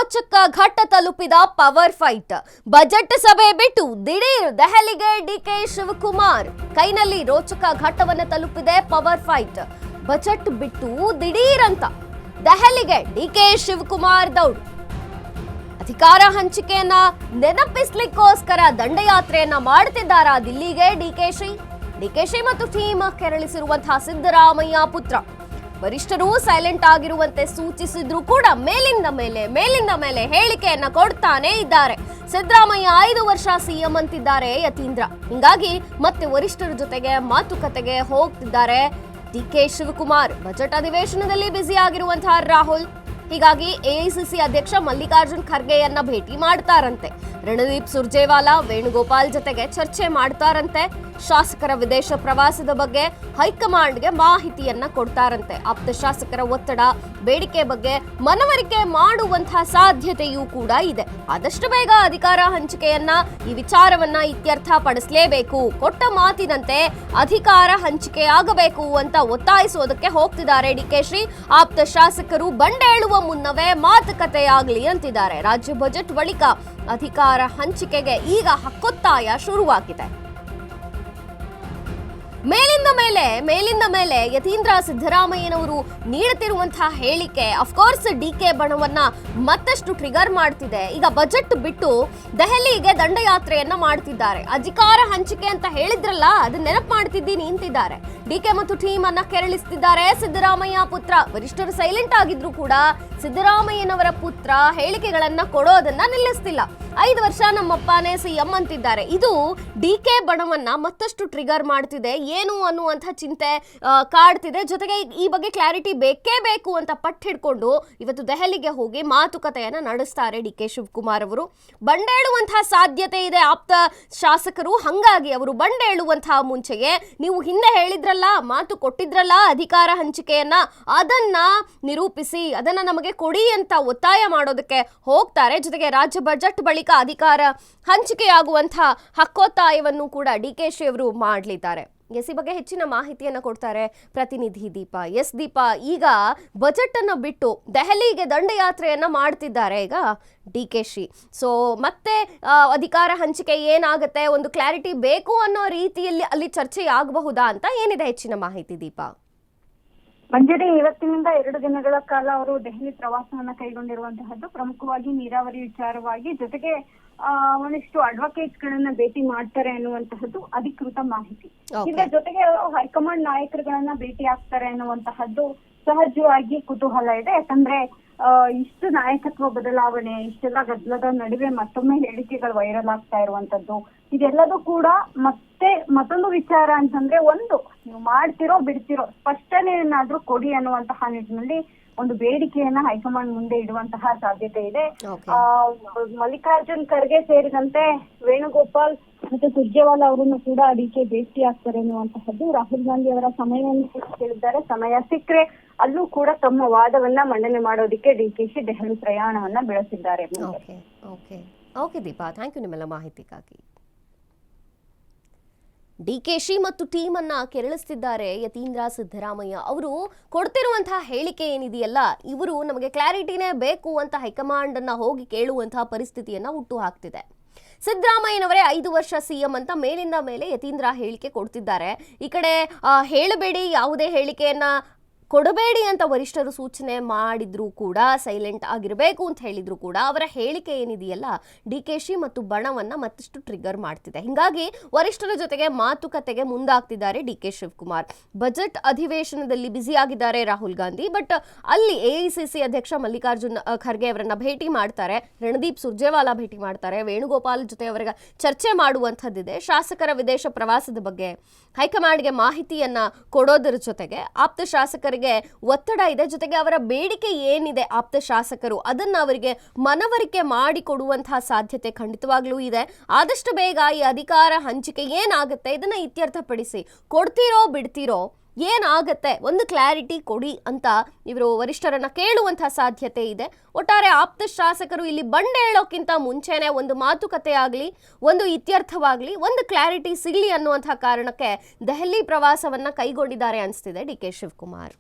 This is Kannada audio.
ರೋಚಕ ಘಟ್ಟ ತಲುಪಿದ ಪವರ್ ಫೈಟ್. ಬಜೆಟ್ ಸಭೆ ಬಿಟ್ಟು ದಿಢೀರ್ ದೆಹಲಿಗೆ ಡಿಕೆ ಶಿವಕುಮಾರ್. ಕೈನಲ್ಲಿ ರೋಚಕ ಘಟ್ಟವನ್ನು ತಲುಪಿದೆ ಪವರ್ ಫೈಟ್. ಬಜೆಟ್ ಬಿಟ್ಟು ದಿಢೀರ್ ಅಂತ ದೆಹಲಿಗೆ ಡಿಕೆ ಶಿವಕುಮಾರ್ ದೌಡು. ಅಧಿಕಾರ ಹಂಚಿಕೆಯನ್ನ ನೆನಪಿಸ್ಲಿಕ್ಕೋಸ್ಕರ ದಂಡಯಾತ್ರೆಯನ್ನ ಮಾಡುತ್ತಿದ್ದಾರಾ ದಿಲ್ಲಿಗೆ ಡಿಕೆಶಿ ಮತ್ತು ಟೀಮ್ ಕೆರಳಿಸಿರುವಂತಹ ಸಿದ್ದರಾಮಯ್ಯ ಪುತ್ರ. ವರಿಷ್ಠರು ಸೈಲೆಂಟ್ ಆಗಿರುವಂತೆ ಸೂಚಿಸಿದ್ರು ಕೂಡ ಮೇಲಿಂದ ಮೇಲೆ ಹೇಳಿಕೆಯನ್ನ ಕೊಡ್ತಾನೆ ಇದ್ದಾರೆ. ಸಿದ್ದರಾಮಯ್ಯ 5 ವರ್ಷ ಸಿಎಂ ಅಂತಿದ್ದಾರೆ ಯತೀಂದ್ರ. ಹಿಂಗಾಗಿ ಮತ್ತೆ ವರಿಷ್ಠರ ಜೊತೆಗೆ ಮಾತುಕತೆಗೆ ಹೋಗ್ತಿದ್ದಾರೆ ಡಿಕೆ ಶಿವಕುಮಾರ್. ಬಜೆಟ್ ಅಧಿವೇಶನದಲ್ಲಿ ಬ್ಯುಸಿ ಆಗಿರುವಂತಹ ರಾಹುಲ್ ಹೀಗಾಗಿ ಎಐಸಿಸಿ ಅಧ್ಯಕ್ಷ ಮಲ್ಲಿಕಾರ್ಜುನ್ ಖರ್ಗೆಯನ್ನ ಭೇಟಿ ಮಾಡ್ತಾರಂತೆ. ರಣದೀಪ್ ಸುರ್ಜೇವಾಲಾ, ವೇಣುಗೋಪಾಲ್ ಜೊತೆಗೆ ಚರ್ಚೆ ಮಾಡ್ತಾರಂತೆ. ಶಾಸಕರ ವಿದೇಶ ಪ್ರವಾಸದ ಬಗ್ಗೆ ಹೈಕಮಾಂಡ್ಗೆ ಮಾಹಿತಿಯನ್ನ ಕೊಡ್ತಾರಂತೆ. ಆಪ್ತ ಶಾಸಕರ ಒತ್ತಡ, ಬೇಡಿಕೆ ಬಗ್ಗೆ ಮನವರಿಕೆ ಮಾಡುವಂತಹ ಸಾಧ್ಯತೆಯೂ ಕೂಡ ಇದೆ. ಆದಷ್ಟು ಬೇಗ ಅಧಿಕಾರ ಹಂಚಿಕೆಯನ್ನ ಈ ವಿಚಾರವನ್ನ ಇತ್ಯರ್ಥ ಪಡಿಸಲೇಬೇಕು, ಕೊಟ್ಟ ಮಾತಿನಂತೆ ಅಧಿಕಾರ ಹಂಚಿಕೆಯಾಗಬೇಕು ಅಂತ ಒತ್ತಾಯಿಸೋದಕ್ಕೆ ಹೋಗ್ತಿದ್ದಾರೆ ಡಿಕೆಶಿ. ಆಪ್ತ ಶಾಸಕರು ಬಂಡೇಳುವ ಮುನ್ನವೇ ಮಾತುಕತೆಯಾಗಲಿ ಅಂತಿದ್ದಾರೆ. ರಾಜ್ಯ ಬಜೆಟ್ ಬಳಿಕ ಅಧಿಕಾರ ಹಂಚಿಕೆಗೆ ಈಗ ಹಕ್ಕೊತ್ತಾಯ ಶುರುವಾಗಿದೆ. ಮೇಲಿಂದ ಮೇಲೆ ಯತೀಂದ್ರ ಸಿದ್ದರಾಮಯ್ಯನವರು ನೀಡುತ್ತಿರುವಂತಹ ಹೇಳಿಕೆ ಅಫ್ಕೋರ್ಸ್ ಡಿಕೆ ಬಣವನ್ನ ಮತ್ತಷ್ಟು ಟ್ರಿಗರ್ ಮಾಡ್ತಿದೆ. ಈಗ ಬಜೆಟ್ ಬಿಟ್ಟು ದೆಹಲಿಗೆ ದಂಡಯಾತ್ರೆಯನ್ನ ಮಾಡ್ತಿದ್ದಾರೆ. ಅಧಿಕಾರ ಹಂಚಿಕೆ ಅಂತ ಹೇಳಿದ್ರಲ್ಲ, ಅದನ್ನ ನೆನಪು ಮಾಡ್ತಿದ್ದೀನಿ ಅಂತಿದ್ದಾರೆ. ಡಿಕೆ ಮತ್ತು ಟೀಮ್ ಅನ್ನ ಕೆರಳಿಸ್ತಿದ್ದಾರೆ ಸಿದ್ದರಾಮಯ್ಯ ಪುತ್ರ. ವರಿಷ್ಠರು ಸೈಲೆಂಟ್ ಆಗಿದ್ರು ಕೂಡ ಸಿದ್ದರಾಮಯ್ಯನವರ ಪುತ್ರ ಹೇಳಿಕೆಗಳನ್ನ ಕೊಡೋದನ್ನ ನಿಲ್ಲಿಸ್ತಿಲ್ಲ. 5 ವರ್ಷ ನಮ್ಮಪ್ಪನೇ ಸಿಎಂ ಅಂತಿದ್ದಾರೆ. ಇದು ಡಿಕೆ ಬಣವನ್ನ ಮತ್ತಷ್ಟು ಟ್ರಿಗರ್ ಮಾಡ್ತಿದೆ. ಏನು ಅನ್ನುವಂಥ ಚಿಂತೆ ಕಾಡ್ತಿದೆ. ಜೊತೆಗೆ ಈ ಬಗ್ಗೆ ಕ್ಲಾರಿಟಿ ಬೇಕೇ ಬೇಕು ಅಂತ ಪಟ್ಟು ಹಿಡ್ಕೊಂಡು ಇವತ್ತು ದೆಹಲಿಗೆ ಹೋಗಿ ಮಾತುಕತೆಯನ್ನ ನಡೆಸ್ತಾರೆ ಡಿಕೆ ಶಿವಕುಮಾರ್ ಅವರು. ಬಂಡೇಳುವಂತಹ ಸಾಧ್ಯತೆ ಇದೆ ಆಪ್ತ ಶಾಸಕರು. ಹಂಗಾಗಿ ಅವರು ಬಂಡೇಳುವಂತಹ ಮುಂಚೆಯೇ ನೀವು ಹಿಂದೆ ಹೇಳಿದ್ರಲ್ಲ, ಮಾತು ಕೊಟ್ಟಿದ್ರಲ್ಲ ಅಧಿಕಾರ ಹಂಚಿಕೆಯನ್ನ, ಅದನ್ನ ನಿರೂಪಿಸಿ, ಅದನ್ನ ನಮಗೆ ಕೊಡಿ ಅಂತ ಒತ್ತಾಯ ಮಾಡೋದಕ್ಕೆ ಹೋಗ್ತಾರೆ. ಜೊತೆಗೆ ರಾಜ್ಯ ಬಜೆಟ್ ಬಳಿಕ ಅಧಿಕಾರ ಹಂಚಿಕೆಯಾಗುವಂತಹ ಹಕ್ಕೊತ್ತಾಯವನ್ನು ಕೂಡ ಡಿಕೆಶಿ ಅವರು ಮಾಡಲಿದ್ದಾರೆ. ಈ ಬಗ್ಗೆ ಹೆಚ್ಚಿನ ಮಾಹಿತಿಯನ್ನು ಕೊಡ್ತಾರೆ ಪ್ರತಿನಿಧಿ ದೀಪಾ. ದೀಪಾ, ಈಗ ಬಜೆಟ್ ಅನ್ನು ಬಿಟ್ಟು ದೆಹಲಿಗೆ ದಂಡಯಾತ್ರೆಯನ್ನ ಮಾಡ್ತಿದ್ದಾರೆ ಈಗ ಡಿಕೆಶಿ. ಸೊ ಮತ್ತೆ ಅಧಿಕಾರ ಹಂಚಿಕೆ ಏನಾಗುತ್ತೆ, ಒಂದು ಕ್ಲಾರಿಟಿ ಬೇಕು ಅನ್ನೋ ರೀತಿಯಲ್ಲಿ ಅಲ್ಲಿ ಚರ್ಚೆ ಆಗಬಹುದಾ ಅಂತ ಏನಿದೆ ಹೆಚ್ಚಿನ ಮಾಹಿತಿ ದೀಪಾ? ಮಂಜರಿ, ಇವತ್ತಿನಿಂದ 2 ದಿನಗಳ ಕಾಲ ಅವರು ದೆಹಲಿ ಪ್ರವಾಸವನ್ನ ಕೈಗೊಂಡಿರುವಂತಹದ್ದು ಪ್ರಮುಖವಾಗಿ ನೀರಾವರಿ ವಿಚಾರವಾಗಿ, ಜೊತೆಗೆ ಒಂದಿಷ್ಟು ಅಡ್ವೊಕೇಟ್ಸ್ ಗಳನ್ನ ಭೇಟಿ ಮಾಡ್ತಾರೆ ಅನ್ನುವಂತಹದ್ದು ಅಧಿಕೃತ ಮಾಹಿತಿ. ಇದರ ಜೊತೆಗೆ ಹೈಕಮಾಂಡ್ ನಾಯಕರುಗಳನ್ನ ಭೇಟಿ ಆಗ್ತಾರೆ ಅನ್ನುವಂತಹದ್ದು ಸಹಜವಾಗಿ ಕುತೂಹಲ ಇದೆ. ಯಾಕಂದ್ರೆ ಇಷ್ಟು ನಾಯಕತ್ವ ಬದಲಾವಣೆ, ಇಷ್ಟೆಲ್ಲ ಗದ್ದಲದ ನಡುವೆ ಮತ್ತೊಮ್ಮೆ ಹೇಳಿಕೆಗಳು ವೈರಲ್ ಆಗ್ತಾ ಇರುವಂತದ್ದು, ಇದೆಲ್ಲದೂ ಕೂಡ ಮತ್ತೊಂದು ವಿಚಾರ ಅಂತಂದ್ರೆ, ಒಂದು ನೀವು ಮಾಡ್ತಿರೋ ಬಿಡ್ತಿರೋ ಸ್ಪಷ್ಟನೆಯನ್ನಾದ್ರೂ ಕೊಡಿ ಅನ್ನುವಂತಹ ನಿಟ್ಟಿನಲ್ಲಿ ಒಂದು ಬೇಡಿಕೆಯನ್ನ ಹೈಕಮಾಂಡ್ ಮುಂದೆ ಇಡುವಂತಹ ಸಾಧ್ಯತೆ ಇದೆ. ಮಲ್ಲಿಕಾರ್ಜುನ್ ಖರ್ಗೆ ಸೇರಿದಂತೆ ವೇಣುಗೋಪಾಲ್ ಮತ್ತೆ ಸುರ್ಜೇವಾಲಾ ಅವರನ್ನು ಕೂಡ ಡಿಕೆ ಭೇಟಿ ಆಗ್ತಾರೆ ಅನ್ನುವಂತಹದ್ದು. ರಾಹುಲ್ ಗಾಂಧಿ ಅವರ ಸಮಯವನ್ನು ಕೇಳಿದ್ದಾರೆ. ಸಮಯ ಸಿಕ್ಕರೆ ಅಲ್ಲೂ ಕೂಡ ತಮ್ಮ ವಾದವನ್ನ ಮಂಡನೆ ಮಾಡೋದಕ್ಕೆ ಡಿಕೆಶಿ ದೆಹಲಿ ಪ್ರಯಾಣವನ್ನ ಬೆಳೆಸಿದ್ದಾರೆ. ಓಕೆ ದೀಪಾ, ಥ್ಯಾಂಕ್ ಯು ನಿಮ್ಮೆಲ್ಲ ಮಾಹಿತಿಗಾಗಿ. ಡಿಕೆಶಿ ಮತ್ತು ಟೀಮ್ ಅನ್ನ ಕೆರಳಿಸ್ತಿದ್ದಾರೆ ಯತೀಂದ್ರ ಸಿದ್ದರಾಮಯ್ಯ. ಅವರು ಕೊಡ್ತಿರುವಂತಹ ಹೇಳಿಕೆ ಏನಿದೆಯಲ್ಲ, ಇವರು ನಮಗೆ ಕ್ಲಾರಿಟಿನೇ ಬೇಕು ಅಂತ ಹೈಕಮಾಂಡ್ ಅನ್ನ ಹೋಗಿ ಕೇಳುವಂತಹ ಪರಿಸ್ಥಿತಿಯನ್ನ ಹುಟ್ಟು ಹಾಕ್ತಿದೆ. ಸಿದ್ದರಾಮಯ್ಯನವರೇ 5 ವರ್ಷ ಸಿಎಂ ಅಂತ ಮೇಲಿಂದ ಮೇಲೆ ಯತೀಂದ್ರ ಹೇಳಿಕೆ ಕೊಡ್ತಿದ್ದಾರೆ. ಈ ಕಡೆ ಹೇಳಬೇಡಿ, ಯಾವುದೇ ಹೇಳಿಕೆಯನ್ನ ಕೊಡಬೇಡಿ ಅಂತ ವರಿಷ್ಠರು ಸೂಚನೆ ಮಾಡಿದ್ರು ಕೂಡ, ಸೈಲೆಂಟ್ ಆಗಿರಬೇಕು ಅಂತ ಹೇಳಿದ್ರು ಕೂಡ, ಅವರ ಹೇಳಿಕೆ ಏನಿದೆಯಲ್ಲ ಡಿಕೆಶಿ ಮತ್ತು ಬಣವನ್ನ ಮತ್ತಷ್ಟು ಟ್ರಿಗರ್ ಮಾಡ್ತಿದೆ. ಹಿಂಗಾಗಿ ವರಿಷ್ಠರ ಜೊತೆಗೆ ಮಾತುಕತೆಗೆ ಮುಂದಾಗ್ತಿದ್ದಾರೆ ಡಿಕೆ ಶಿವಕುಮಾರ್. ಬಜೆಟ್ ಅಧಿವೇಶನದಲ್ಲಿ ಬ್ಯುಸಿ ಆಗಿದ್ದಾರೆ ರಾಹುಲ್ ಗಾಂಧಿ. ಬಟ್ ಅಲ್ಲಿ ಎಐಸಿಸಿ ಅಧ್ಯಕ್ಷ ಮಲ್ಲಿಕಾರ್ಜುನ್ ಖರ್ಗೆ ಅವರನ್ನ ಭೇಟಿ ಮಾಡ್ತಾರೆ. ರಣದೀಪ್ ಸುರ್ಜೇವಾಲಾ ಭೇಟಿ ಮಾಡ್ತಾರೆ. ವೇಣುಗೋಪಾಲ್ ಜೊತೆ ಅವರಿಗೆ ಚರ್ಚೆ ಮಾಡುವಂಥದ್ದಿದೆ. ಶಾಸಕರ ವಿದೇಶ ಪ್ರವಾಸದ ಬಗ್ಗೆ ಹೈಕಮಾಂಡ್ಗೆ ಮಾಹಿತಿಯನ್ನ ಕೊಡೋದರ ಜೊತೆಗೆ ಆಪ್ತ ಶಾಸಕರ ಒತ್ತಡ ಇದೆ. ಜೊತೆಗೆ ಅವರ ಬೇಡಿಕೆ ಏನಿದೆ ಆಪ್ತ ಶಾಸಕರು, ಅದನ್ನ ಅವರಿಗೆ ಮನವರಿಕೆ ಮಾಡಿಕೊಡುವಂತಹ ಸಾಧ್ಯತೆ ಖಂಡಿತವಾಗ್ಲೂ ಇದೆ. ಆದಷ್ಟು ಬೇಗ ಈ ಅಧಿಕಾರ ಹಂಚಿಕೆ ಏನಾಗುತ್ತೆ ಇದನ್ನ ಇತ್ಯರ್ಥಪಡಿಸಿ, ಕೊಡ್ತೀರೋ ಬಿಡ್ತೀರೋ, ಏನಾಗತ್ತೆ ಒಂದು ಕ್ಲಾರಿಟಿ ಕೊಡಿ ಅಂತ ಇವರು ವರಿಷ್ಠರನ್ನ ಕೇಳುವಂತಹ ಸಾಧ್ಯತೆ ಇದೆ. ಒಟ್ಟಾರೆ ಆಪ್ತ ಶಾಸಕರು ಇಲ್ಲಿ ಬಂಡೇಳೋಕ್ಕಿಂತ ಮುಂಚೆನೆ ಒಂದು ಮಾತುಕತೆ ಆಗಲಿ, ಒಂದು ಇತ್ಯರ್ಥವಾಗಲಿ, ಒಂದು ಕ್ಲಾರಿಟಿ ಸಿಗಲಿ ಅನ್ನುವಂತಹ ಕಾರಣಕ್ಕೆ ದೆಹಲಿ ಪ್ರವಾಸವನ್ನ ಕೈಗೊಂಡಿದ್ದಾರೆ ಅನಿಸ್ತಿದೆ ಡಿಕೆ ಶಿವಕುಮಾರ್.